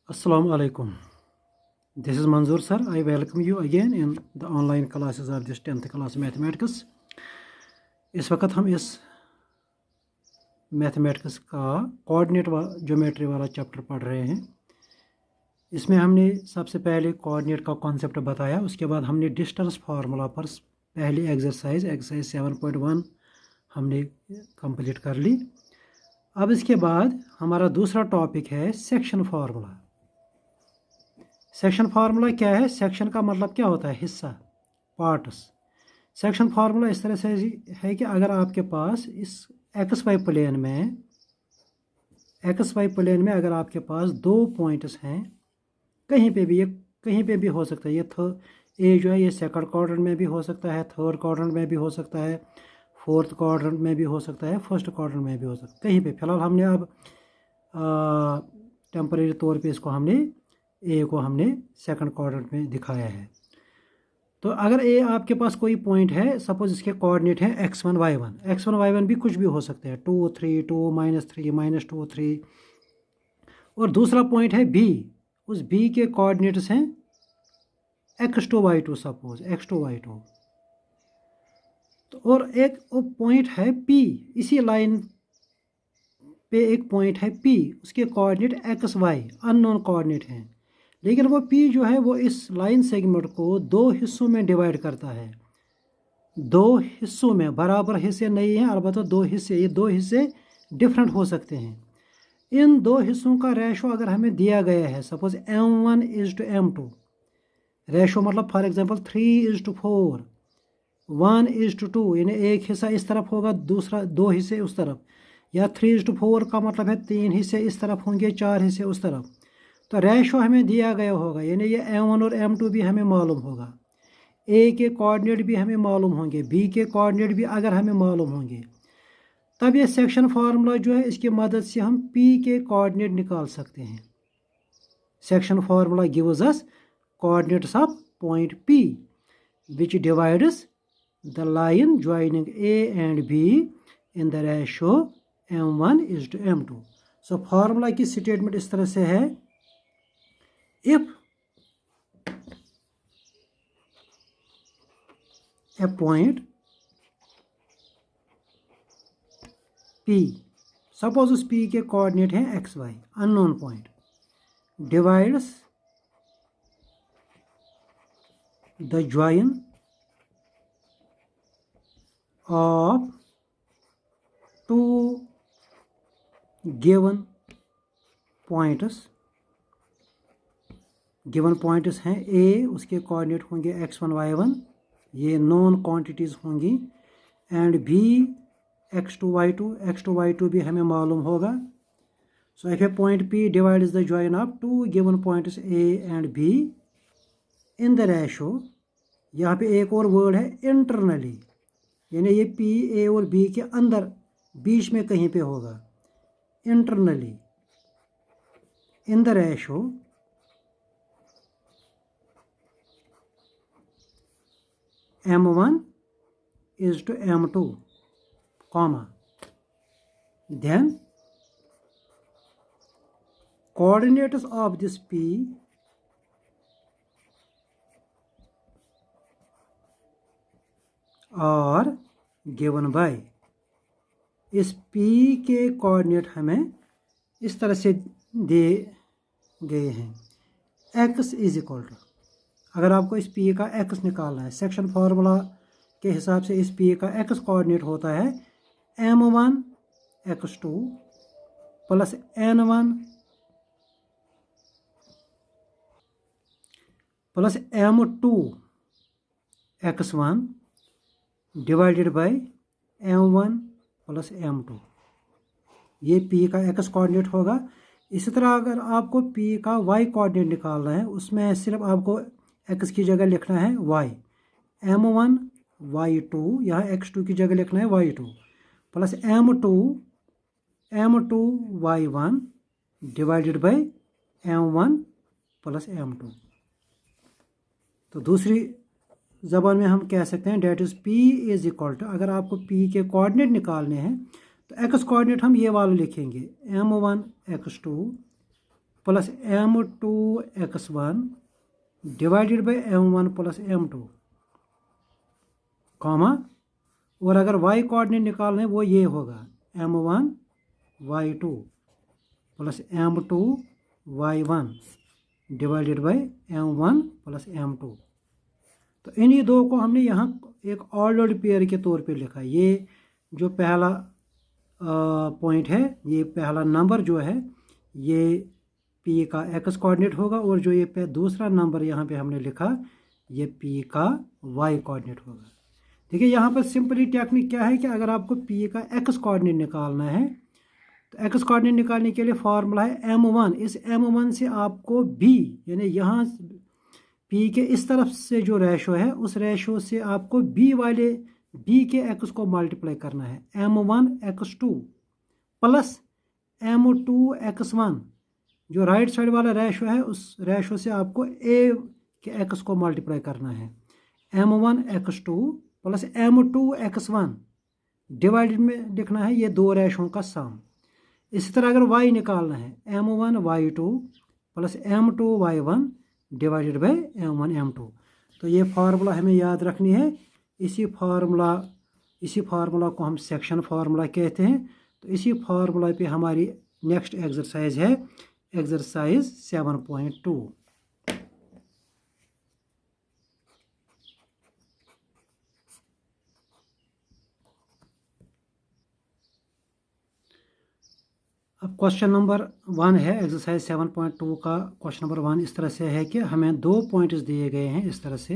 Assalamu alaikum. This is Manzoor sir. I welcome you again in the online classes of this 10th class mathematics. इस वक्त हम इस mathematics का coordinate geometry वाला chapter पढ़ रहे हैं। इसमें हमने सबसे पहले कोऑर्डिनेट का कॉन्सेप्ट बताया, उसके बाद हमने डिस्टेंस फार्मूला पर पहली एक्सरसाइज 7.1 हमने कंप्लीट कर ली। अब इसके बाद हमारा दूसरा टॉपिक है सेक्शन फार्मूला। सेक्शन फार्मूला क्या है? सेक्शन का मतलब क्या होता है? हिस्सा, पार्ट्स। सेक्शन फार्मूला इस तरह से है कि अगर आपके पास इस एक्स वाई प्लेन में अगर आपके पास दो पॉइंट्स हैं, कहीं पे भी हो सकता है। ए जो है ये सेकंड क्वाड्रेंट में भी हो सकता है, थर्ड क्वाड्रेंट में भी हो सकता है, फोर्थ क्वाड्रेंट में भी हो सकता है, फर्स्ट क्वाड्रेंट में भी हो सकता है, कहीं पे। फिलहाल हमने अब टेम्परेरी तौर पे इसको ए को हमने सेकंड क्वाड्रेंट में दिखाया है। तो अगर ए आपके पास कोई पॉइंट है, सपोज इसके कोऑर्डिनेट है x1 y1 भी कुछ भी हो सकते हैं, 2 3 2 -3 -2 3। और दूसरा पॉइंट है b, उस b के कोऑर्डिनेट्स हैं x2 y2, suppose x2 y2। तो और एक पॉइंट है p, इसी लाइन पे एक पॉइंट है p, उसके coordinate x y unknown coordinate हैं, लेकिन वो p जो है वो इस लाइन सेगमेंट को दो हिस्सों में डिवाइड करता है। दो हिस्सों में, बराबर हिस्से नहीं हैं, अलबत्ता दो हिस्से, ये दो हिस्से डिफरेंट हो सकते हैं। इन दो हिस्सों का रेशो अगर हमें दिया गया है, सपोज m1:m2, रेशो मतलब फॉर एग्जांपल 3:4, 1:2, यानी एक हिस्सा इस तरफ होगा, दूसरा दो हिस्से उस तरफ, या 3:4 का मतलब है 3 हिस्से इस तरफ होंगे, 4 हिस्से उस तरफ। तो रेशो हमें दिया गया होगा, यानी ये m1 और m2 भी हमें मालूम होगा, ए के कोऑर्डिनेट भी हमें मालूम होंगे, बी के कोऑर्डिनेट भी अगर हमें मालूम होंगे, तब ये सेक्शन फार्मूला जो है इसकी मदद से हम पी के कोऑर्डिनेट निकाल सकते हैं। Section formula gives us coordinates of point p which divides the line joining a and b in the ratio m1:m2। So formula की स्टेटमेंट इस तरह से है, if a point P, suppose उस P के कोऑर्डिनेट हैं x y, unknown point, divides the join of two given points. Given points हैं a, उसके कोऑर्डिनेट होंगे x1 y1, ये नॉन क्वांटिटीज़ होंगी, एंड बी x2 y2 भी हमें मालूम होगा। So if a point p divides the join of two given points a and b in the ratio, यहाँ पे एक और वर्ड है इंटरनली, यानी ये पी ए और बी के अंदर बीच में कहीं पे होगा, internally in the ratio m1:m2, comma, then coordinates of this P are given by, इस P के कोऑर्डिनेट हमें इस तरह से दे गए हैं, x = अगर आपको इस P का x निकालना है, सेक्शन फार्मूला के हिसाब से इस P का x कोऑर्डिनेट होता है m1 x2 plus n1 plus m2 x1 divided by m1 plus m2, ये P का x कोऑर्डिनेट होगा। इसी तरह अगर आपको P का y कोऑर्डिनेट निकालना है, उसमें सिर्फ आपको x की जगह लिखना है y, m1 y2, यहाँ x2 की जगह लिखना है y2, plus m2 y1 divided by m1 plus m2। तो दूसरी ज़बान में हम कह सकते हैं डेट इज़ P = अगर आपको P के कोऑर्डिनेट निकालने हैं तो x कोऑर्डिनेट हम ये वाले लिखेंगे, m1 x2 plus m2x1 divided by m1 plus m2 comma, और अगर y कोऑर्डिनेट निकालना है वो ये होगा m1 y2 plus m2 y1 divided by m1 plus m2। तो इन्हीं दो को हमने यहाँ एक ऑर्डर्ड पेयर के तौर पे लिखा। ये जो पहला पॉइंट है, ये पहला नंबर जो है ये p का x कोऑर्डिनेट होगा, और जो ये दूसरा नंबर यहाँ पे हमने लिखा ये p का y कोऑर्डिनेट होगा। देखिए यहाँ पर सिंपली टेक्निक क्या है कि अगर आपको p का x कोऑर्डिनेट निकालना है तो x कोऑर्डिनेट निकालने के लिए फॉर्मूला है m1। इस m1 से आपको b यानी यहाँ p के इस तरफ से जो रेशो है उस रेशो से आपको b वाले b के x को मल्टीप्लाई करना है m1x2 प्लस m2x1। जो राइट साइड वाला रेशो है उस रेशो से आपको a के x को मल्टीप्लाई करना है m1x2 प्लस m2x1 डिवाइडेड में लिखना है ये दो रेशों का सम। इसी तरह अगर y निकालना है m1y2 plus m2y1 divided by m1m2। तो ये फार्मूला हमें याद रखनी है। इसी फार्मूला को हम सेक्शन फार्मूला कहते हैं। तो इसी फार्मूला पे हमारी नेक्स्ट एक्सरसाइज है एक्सरसाइज 7.2। अब क्वेश्चन नंबर 1 है एक्सरसाइज 7.2 का। क्वेश्चन नंबर 1 इस तरह से है कि हमें दो पॉइंट्स दिए गए हैं इस तरह से।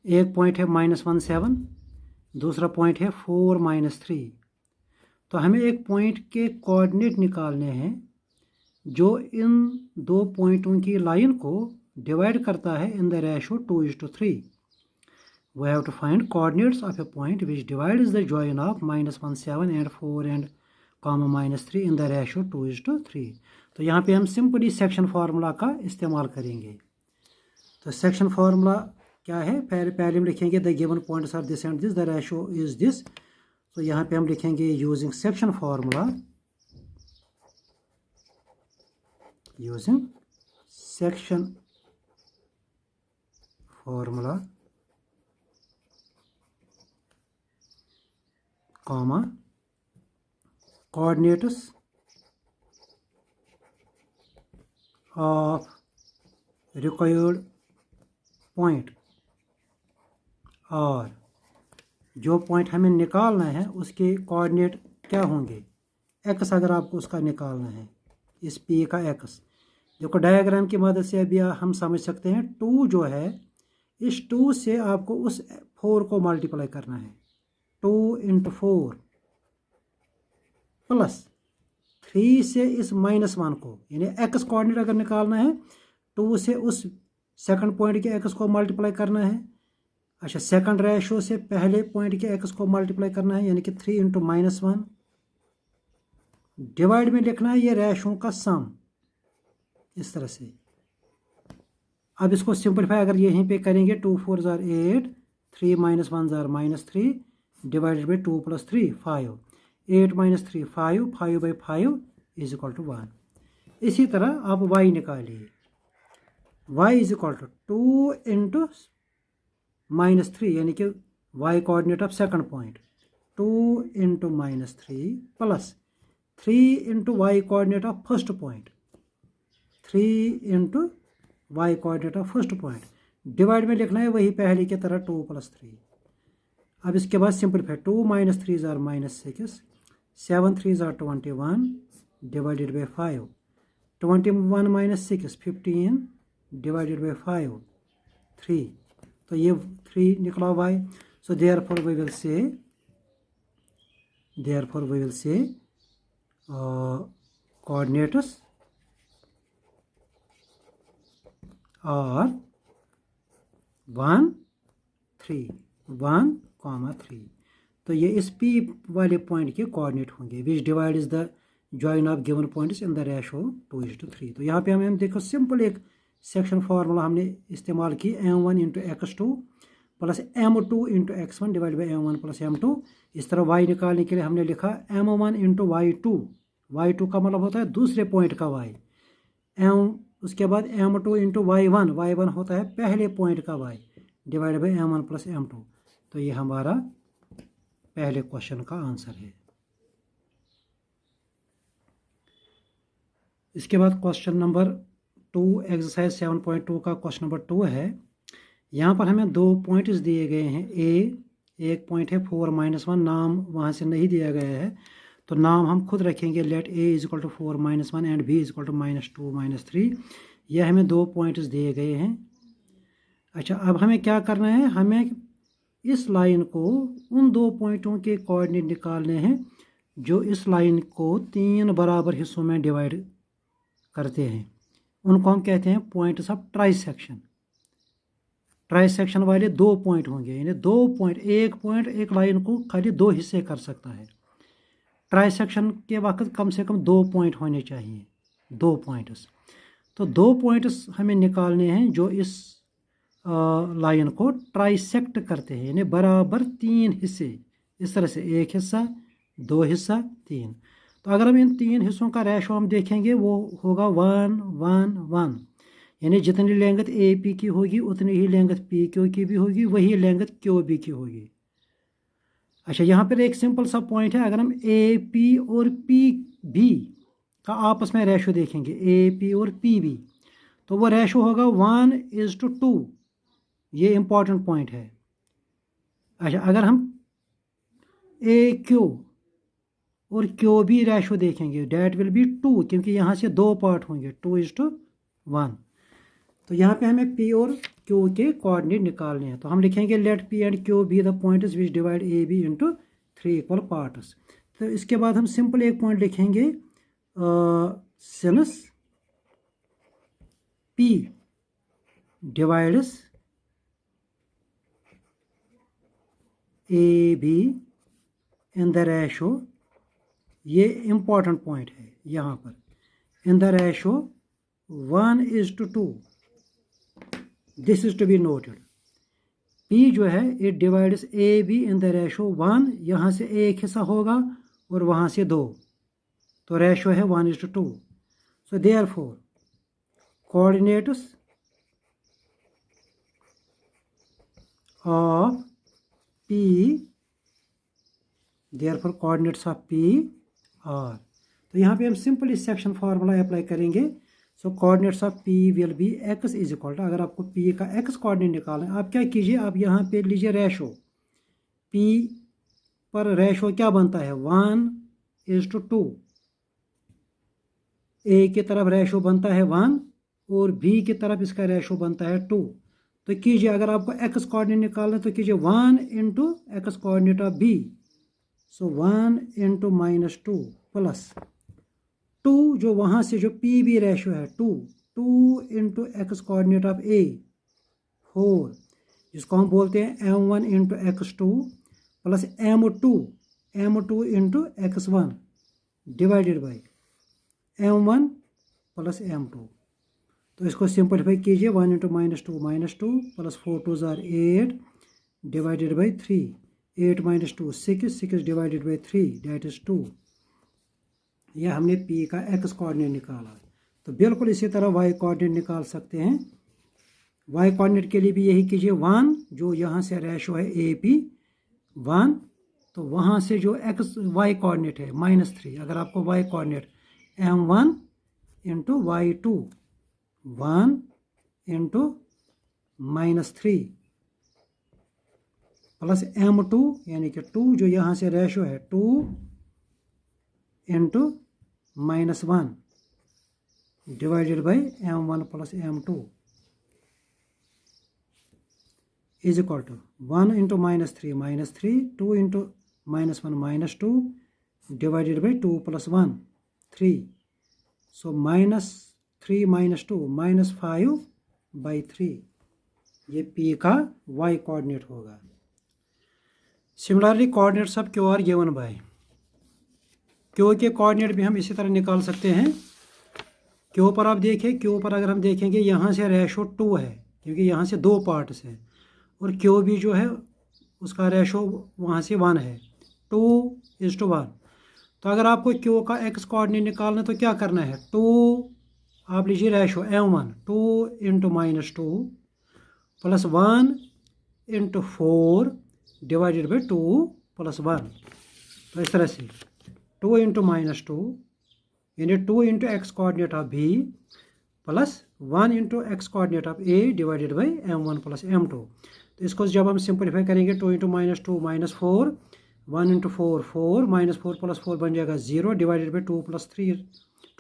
एक पॉइंट है -17, दूसरा पॉइंट है 4-3। तो हमें एक पॉइंट के कोऑर्डिनेट निकालने हैं जो इन दो पॉइंटों की लाइन को डिवाइड करता है in the ratio 2:3। We have to find coordinates of a point which divides the join of -17 and 4 and -3 in the ratio 2:3। तो यहाँ पे हम सिंपली सेक्शन फार्मूला का इस्तेमाल करेंगे। तो सेक्शन फार्मूला क्या है, पहले हम लिखेंगे the given points are this and this, the ratio is this. तो यहाँ पे हम लिखेंगे using section formula, using section formula comma coordinates of required point, और जो पॉइंट हमें निकालना है उसके कोऑर्डिनेट क्या होंगे, x अगर आपको उसका निकालना है इस p का x। देखो डायग्राम की मदद से अभी हम समझ सकते हैं 2 जो है इस 2 से आपको उस 4 को मल्टीप्लाई करना है 2 × 4 प्लस 3 से इस -1 को, यानी x कोऑर्डिनेट अगर निकालना है 2 से उस सेकंड पॉइंट के x को मल्टीप्लाई करना है। अच्छा, सेकंड रेशो से पहले पॉइंट के x को मल्टीप्लाई करना है यानी कि 3 × -1 डिवाइड में लिखना है ये रेशो का सम इस तरह से। अब इसको सिंपलीफाई अगर यहीं पे करेंगे 2 × 4 = 8, 3 - 1 = -3 डिवाइडेड बाई 2 + 3 5, 8 - 3 5, 5/5 = 1। इसी तरह आप y निकालिए, y = 2 × -3 यानी कि y coordinate of second point 2 × -3 plus 3 × y coordinate of first point 3 × y coordinate of first point divide में लिखना है वही पहले की तरह 2 + 3। अब इसके बाद simplify 2 - 3 = -6, 7 × 3 = 21 divided by 5, 21 - 6 15 divided by 5 3। तो ये 3 निकला y। So therefore we will say coordinates और 1 3 तो ये इस P वाले पॉइंट के कोऑर्डिनेट होंगे विच divide is the join of given points in the ratio 2:3। तो यहाँ पे हमें देखो सिंपल एक सेक्शन फार्मूला हमने इस्तेमाल की m1 × x2 plus m2 × x1 divide by m1 plus m2। इस तरह y निकालने के लिए हमने लिखा m1 × y2 का मतलब होता है दूसरे पॉइंट का y, उसके बाद m2 इंटू y1, y1 होता है पहले पॉइंट का y, divide by m1 plus m2। तो ये हमारा पहले क्वेश्चन का आंसर है। इसके बाद क्वेश्चन नंबर 2, एक्सरसाइज 7.2 का क्वेश्चन नंबर 2 है। यहाँ पर हमें 2 पॉइंट्स दिए गए हैं। एक पॉइंट है 4-1, नाम वहाँ से नहीं दिया गया है, तो नाम हम खुद रखेंगे। Let a is equal to 4-1 and b is equal to -2 -3। यह हमें 2 पॉइंट्स दिए गए हैं। अच्छा, अब हमें क्या करना है, हमें इस लाइन को उन 2 पॉइंटों के कोऑर्डिनेट निकालने हैं जो इस लाइन को 3 बराबर हिस्सों में डिवाइड करते हैं। उनको हम कहते हैं पॉइंट्स ऑफ ट्राइसेक्शन। ट्राइसेक्शन वाले 2 पॉइंट होंगे, यानी 2 पॉइंट, एक पॉइंट एक लाइन को खाली 2 हिस्से कर सकता है। ट्राइसेक्शन के वक्त कम से कम 2 पॉइंट होने चाहिए, 2 पॉइंट्स। तो 2 पॉइंट्स हमें निकालने हैं जो इस लाइन को ट्राइसेक्ट करते हैं, यानी बराबर 3 हिस्से। इस तरह से 1 हिस्सा, 2 हिस्सा, 3। तो अगर हम इन 3 हिस्सों का रेशो हम देखेंगे वो होगा 1-1-1, यानी जितनी लेंथ ए पी की होगी उतनी ही लेंथ पी क्यू की भी होगी, वही लेंथ क्यू बी की होगी। अच्छा, यहाँ पर एक सिंपल सा पॉइंट है। अगर हम ए पी और पी बी का आपस में रेशो देखेंगे, ए पी और पी बी, तो वो रेशो होगा 1:2। ये इम्पॉर्टेंट पॉइंट है। अच्छा, अगर हम ए क्यू और क्यू बी रेशो देखेंगे, डैट विल बी 2, क्योंकि यहाँ से 2 पार्ट होंगे, 2:1। तो यहाँ पे हमें पी और क्यू के कोऑर्डिनेट निकालने हैं। तो हम लिखेंगे let p and q be the points which divide a b into 3 equal parts. तो इसके बाद हम सिंपल एक पॉइंट लिखेंगे, since p divides a b in the ratio, ये इम्पॉर्टेंट पॉइंट है यहाँ पर, in the ratio 1:2। This is to be noted. P जो है it divides a b in the ratio 1, यहाँ से एक हिस्सा होगा और वहाँ से 2, तो रेशो है 1:2। So therefore coordinates of P, therefore coordinates of P are. तो यहाँ पे हम सिंपल इस सेक्शन फार्मूला अप्लाई करेंगे। So coordinates of P will be x is equal to, अगर आपको P का x कोऑर्डिनेट निकालना है, आप क्या कीजिए, आप यहाँ पे लीजिए रेशो। P पर रेशो क्या बनता है, 1:2। A की तरफ रेशो बनता है 1 और B की तरफ इसका रेशो बनता है 2। तो कीजिए, अगर आपको x कोऑर्डिनेट निकालना है तो कीजिए 1 into x coordinate of B। So 1 into -2 plus 2, जो वहाँ से जो पी बी रेशो है 2 into x coordinate of a 4, जिसको हम बोलते हैं m1 into x2 plus m2 into x1 divided by m1 plus m2। तो इसको सिंपलीफाई कीजिए, 1 इंटू -2 प्लस 4 2 ज़ार 8 divided by 3, 8 -2 6 divided by 3 that is 2। यह हमने P का x कोऑर्डिनेट निकाला। तो बिल्कुल इसी तरह y कोऑर्डिनेट निकाल सकते हैं। y कोऑर्डिनेट के लिए भी यही कीजिए, 1 जो यहाँ से रेशो है AP 1, तो वहाँ से जो y कोऑर्डिनेट है -3। अगर आपको y coordinate m1 into y2 1 into -3 plus m2 यानी कि 2 जो यहाँ से रेशो है 2 into -1 divided by m1 plus m2 is equal to 1 into -3 2 into -1 -2 divided by 2 plus 1 3। So -3 -2 -5/3, ये P का y कोऑर्डिनेट होगा। Similarly coordinates of Q are given by, Q के कोऑर्डिनेट भी हम इसी तरह निकाल सकते हैं। Q पर आप देखिए, Q पर अगर हम देखेंगे यहाँ से रेशो 2 है, क्योंकि यहाँ से 2 पार्ट्स हैं, और Q भी जो है उसका रेशो वहाँ से 1 है, 2:1। तो अगर आपको Q का x कोऑर्डिनेट निकालना है तो क्या करना है, 2 आप लीजिए ratio m1 2 into -2 plus 1 into 4 divided by 2 plus 1। तो इस तरह से 2 इंटू -2 यानी 2 into x coordinate of b plus 1 into x coordinate of a divided by m1 plus m2। तो इसको जब हम सिंपलीफाई करेंगे 2 इंटू -2 -4 1 इंटू 4 4 -4 प्लस 4 बन जाएगा 0 डिवाइडेड बाई 2 प्लस 3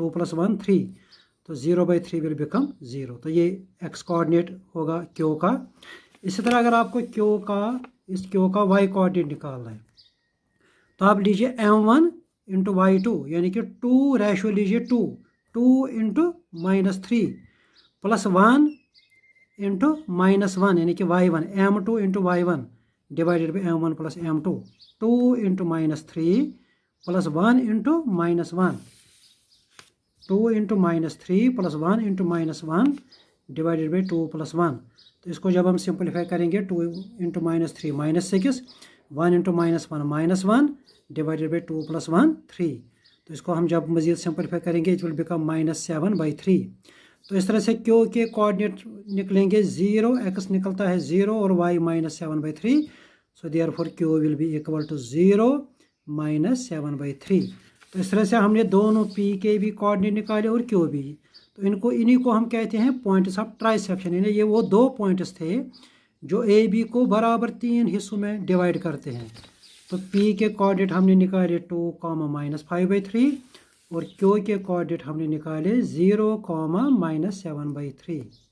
2 प्लस 1 3। तो 0/3 विल बिकम 0। तो ये एक्स कोऑर्डिनेट होगा क्यू का। इसी तरह अगर आपको इस क्यू का वाई कोऑर्डिनेट निकालना है तो आप लीजिए m1 इंटू y2 यानी कि 2 रेशो लीजिए 2 इंटू -3 प्लस 1 इंटू -1 यानी कि y1 m2 into y1 divided by m1 plus m2 2 into -3 plus 1 into -1 2 into -3 plus 1 into -1 divided by 2 plus 1। तो इसको जब हम सिंपलीफाई करेंगे 2 into -3 -6 1 into -1 -1 divided by 2 plus 1 3। तो इसको हम जब मजीद सिंपलीफाई करेंगे इट विल बिकम -7/3। तो इस तरह से क्यू के कोऑर्डिनेट निकलेंगे 0 x निकलता है 0 और y -7/3। So therefore q will be equal to 0 -7/3। तो इस तरह से हमने दोनों p के भी कोऑर्डिनेट निकाले और q भी। तो इन्हीं को हम कहते हैं पॉइंट्स ऑफ ट्राइसेक्शन। यानी ये वो दो पॉइंट्स थे जो ए बी को बराबर 3 हिस्सों में डिवाइड करते हैं। तो p के कोऑर्डिनेट हमने निकाले 2, -5/3 और q के कोऑर्डिनेट हमने निकाले 0, -7/3।